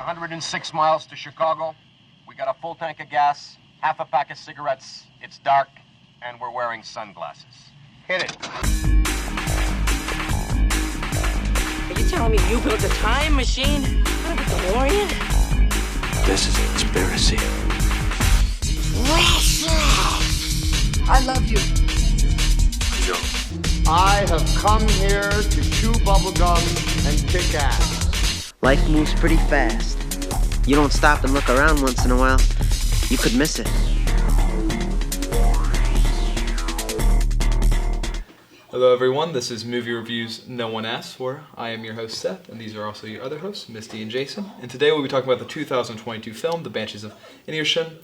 106 miles to Chicago. We got a full tank of gas, half a pack of cigarettes. It's dark, and we're wearing sunglasses. Hit it. Are you telling me you built a time machine? What, a DeLorean? This is a conspiracy. I love you. Joe. I have come here to chew bubblegum and kick ass. Life moves pretty fast. You don't stop and look around once in a while, you could miss it. Hello everyone, this is Movie Reviews No One Asks For. I am your host Seth, and these are also your other hosts, Misty and Jason. And today we'll be talking about the 2022 film, The Banshees of Inisherin,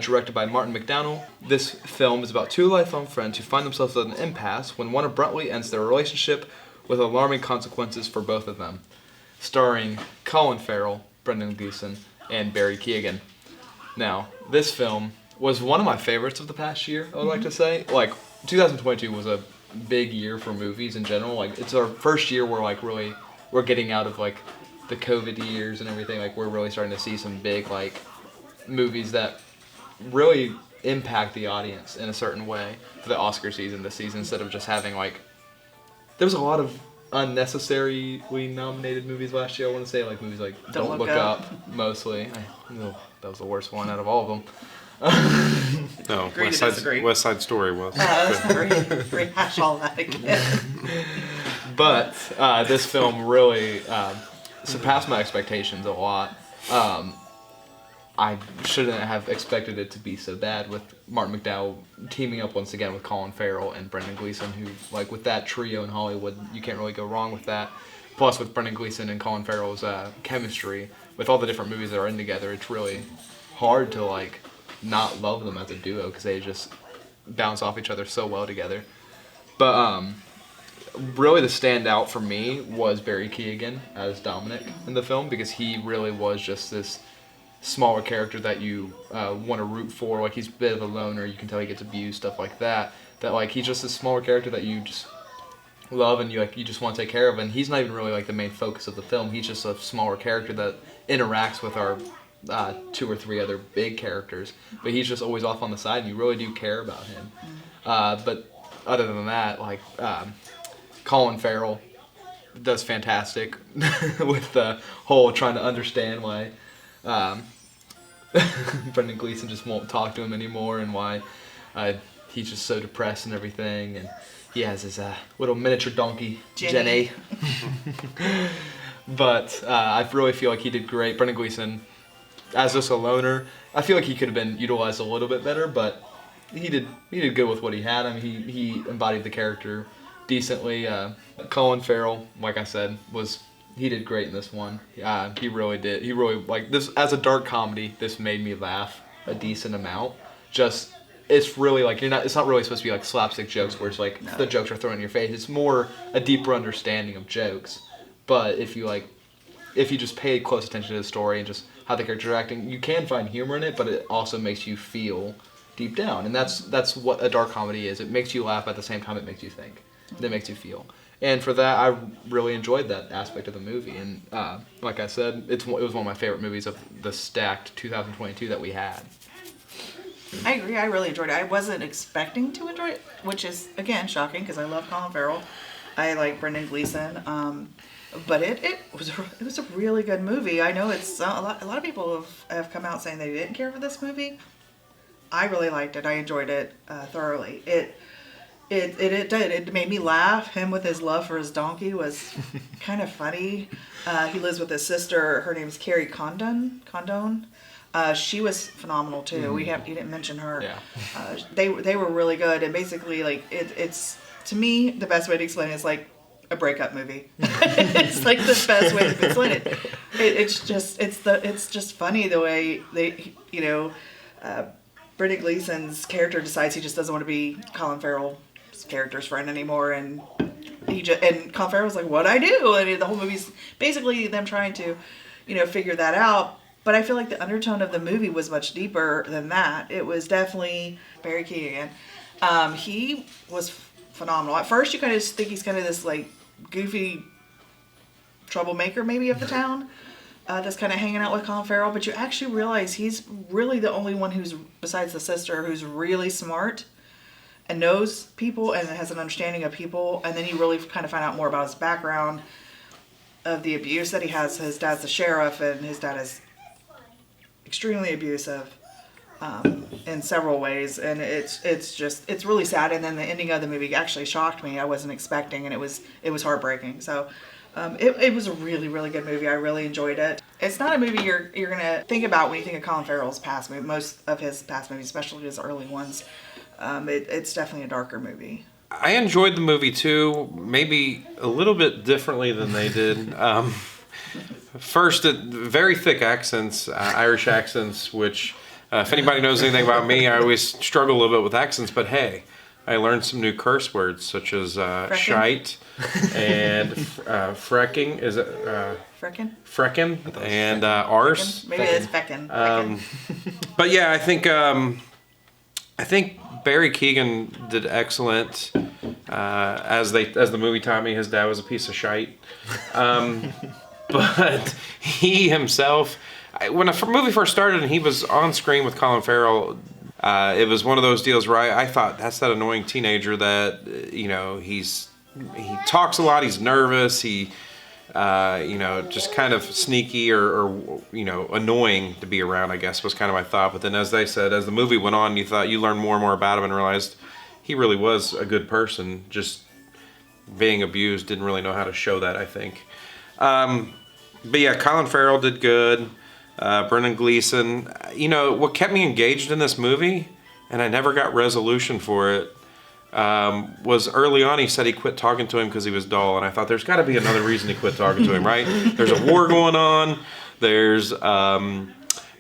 directed by Martin McDonagh. This film is about two lifelong friends who find themselves at an impasse when one abruptly ends their relationship with alarming consequences for both of them. Starring Colin Farrell, Brendan Gleeson, and Barry Keoghan. Now, this film was one of my favorites of the past year, I would like to say. 2022 was a big year for movies in general. It's our first year where we're getting out of the COVID years and everything. We're really starting to see some big movies that really impact the audience in a certain way for the Oscar season this season, instead of just having there was a lot of unnecessarily nominated movies last year. I want to say movies like Don't Look Up mostly. That was the worst one out of all of them. No, West Side Story was. Let's not rehash all that again. But this film really surpassed my expectations a lot. I shouldn't have expected it to be so bad, with Martin McDonagh teaming up once again with Colin Farrell and Brendan Gleeson, who, with that trio in Hollywood, you can't really go wrong with that. Plus, with Brendan Gleeson and Colin Farrell's chemistry, with all the different movies that are in together, it's really hard to, not love them as a duo, because they just bounce off each other so well together. But, really the standout for me was Barry Keoghan as Dominic in the film, because he really was just this smaller character that you want to root for. He's a bit of a loner, you can tell he gets abused, stuff like that. He's just this smaller character that you just love and you just want to take care of, and he's not even really the main focus of the film. He's just a smaller character that interacts with our two or three other big characters, but he's just always off on the side, and you really do care about him. But other than that, Colin Farrell does fantastic with the whole trying to understand why Brendan Gleeson just won't talk to him anymore, and why he's just so depressed and everything, and he has his little miniature donkey, Jenny. But I really feel like he did great. Brendan Gleeson, as just a loner, I feel like he could have been utilized a little bit better, but he did good with what he had. I mean, he embodied the character decently. Colin Farrell, like I said, he did great in this one. He really did. He really, this as a dark comedy, this made me laugh a decent amount. It's really it's not really supposed to be slapstick jokes where it's the jokes are thrown in your face. It's more a deeper understanding of jokes. But if you just pay close attention to the story and just how the characters are acting, you can find humor in it, but it also makes you feel deep down. And that's what a dark comedy is. It makes you laugh at the same time it makes you think. It makes you feel. And for that, I really enjoyed that aspect of the movie. And like I said, it was one of my favorite movies of the stacked 2022 that we had. I agree. I really enjoyed it. I wasn't expecting to enjoy it, which is, again, shocking, because I love Colin Farrell. I like Brendan Gleeson. But it was a really good movie. I know it's a lot of people have come out saying they didn't care for this movie. I really liked it. I enjoyed it thoroughly. It did. It made me laugh. Him with his love for his donkey was kind of funny. He lives with his sister. Her name's Carrie Condon. She was phenomenal too. You didn't mention her. Yeah. They were really good. And basically, it's to me, the best way to explain it is a breakup movie. It's the best way to explain it. It's just funny the way they, Brendan Gleeson's character decides he just doesn't want to be Colin Farrell's character's friend anymore, and Colin Farrell's like, "What'd I do?" And the whole movie's basically them trying to, figure that out. But I feel like the undertone of the movie was much deeper than that. It was definitely Barry Keoghan. He was phenomenal. At first, you kind of think he's kind of this goofy troublemaker maybe of the town. that's kind of hanging out with Colin Farrell, but you actually realize he's really the only one who's, besides the sister, who's really smart and knows people and has an understanding of people. And then you really kind of find out more about his background, of the abuse that he has. His dad's the sheriff, and his dad is extremely abusive in several ways, and it's really sad. And then the ending of the movie actually shocked me. I wasn't expecting, and it was heartbreaking. So it was a really, really good movie. I really enjoyed it. It's not a movie you're gonna think about when you think of Colin Farrell's past movie. Most of his past movies, especially his early ones, it's definitely a darker movie. I enjoyed the movie too, maybe a little bit differently than they did. First, very thick accents, Irish accents, which if anybody knows anything about me, I always struggle a little bit with accents, but hey, I learned some new curse words such as shite and frecking. Is it Freckin'? Freckin' and arse. Maybe it's feckin'. But yeah, I think Barry Keoghan did excellent. As the movie taught me, his dad was a piece of shite. But he himself, when the movie first started and he was on screen with Colin Farrell, it was one of those deals where I thought, that's that annoying teenager that, he talks a lot, he's nervous, he, just kind of sneaky or annoying to be around, I guess, was kind of my thought. But then as they said, as the movie went on, you learned more and more about him and realized he really was a good person, just being abused, didn't really know how to show that, I think. But yeah, Colin Farrell did good. Brendan Gleeson. What kept me engaged in this movie, and I never got resolution for it, was early on he said he quit talking to him because he was dull, and I thought there's got to be another reason he quit talking to him, right? There's a war going on. There's,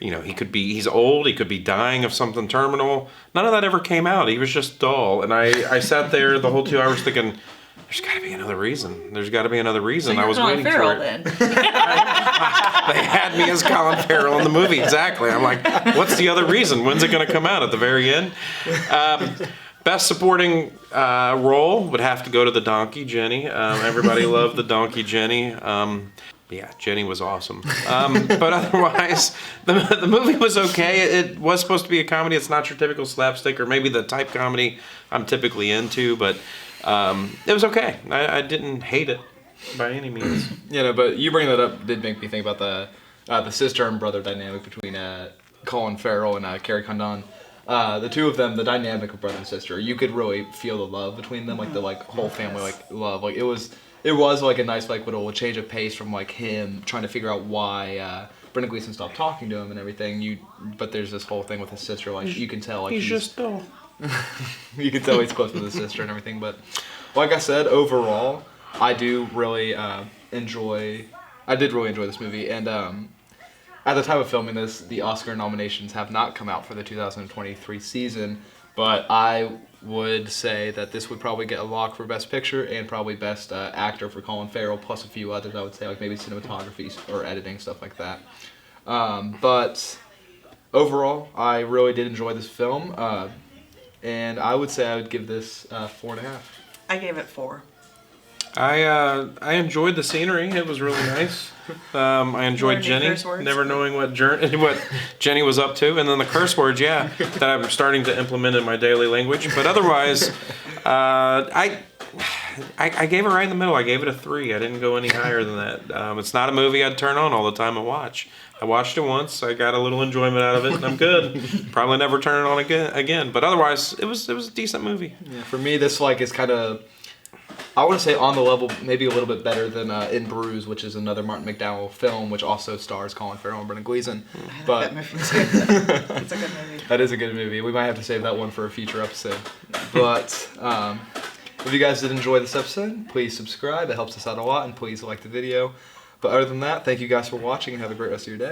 he's old. He could be dying of something terminal. None of that ever came out. He was just dull, and I sat there the whole 2 hours thinking, there's got to be another reason. There's got to be another reason. So I was Colin waiting Farrell, for it. then. They had me as Colin Farrell in the movie, exactly. I'm like, what's the other reason? When's it going to come out? At the very end? Best supporting role would have to go to the donkey, Jenny. Everybody loved the donkey, Jenny. Yeah, Jenny was awesome. But otherwise, the movie was okay. It was supposed to be a comedy. It's not your typical slapstick or maybe the type comedy I'm typically into, but it was okay. I didn't hate it by any means. But you bringing that up did make me think about the sister and brother dynamic between Colin Farrell and Carrie Condon. The two of them, the dynamic of brother and sister, you could really feel the love between them, like the whole family love. Like it was like a nice little change of pace from him trying to figure out why Brendan Gleeson stopped talking to him and everything. But there's this whole thing with his sister, you can tell he's just dull. You can tell he's close with his sister and everything. But like I said, overall, I did really enjoy this movie. And at the time of filming this, the Oscar nominations have not come out for the 2023 season, but I would say that this would probably get a lock for Best Picture and probably Best Actor for Colin Farrell, plus a few others, I would say, maybe cinematography or editing, stuff like that. But overall, I really did enjoy this film, and I would say I would give this 4.5. I gave it 4. I enjoyed the scenery. It was really nice. I enjoyed Jenny, never knowing what Jenny was up to, and then the curse words, that I'm starting to implement in my daily language. But otherwise, I gave it right in the middle. I gave it a 3. I didn't go any higher than that. It's not a movie I'd turn on all the time and watch. I watched it once. I got a little enjoyment out of it, and I'm good. Probably never turn it on again. But otherwise, it was a decent movie. Yeah, for me, this is kind of, I want to say on the level, maybe a little bit better than In Bruges, which is another Martin McDowell film, which also stars Colin Farrell and Brendan Gleeson. But that movie too. It's a good movie. That is a good movie. We might have to save that one for a future episode. But if you guys did enjoy this episode, please subscribe. It helps us out a lot, and please like the video. But other than that, thank you guys for watching, and have a great rest of your day.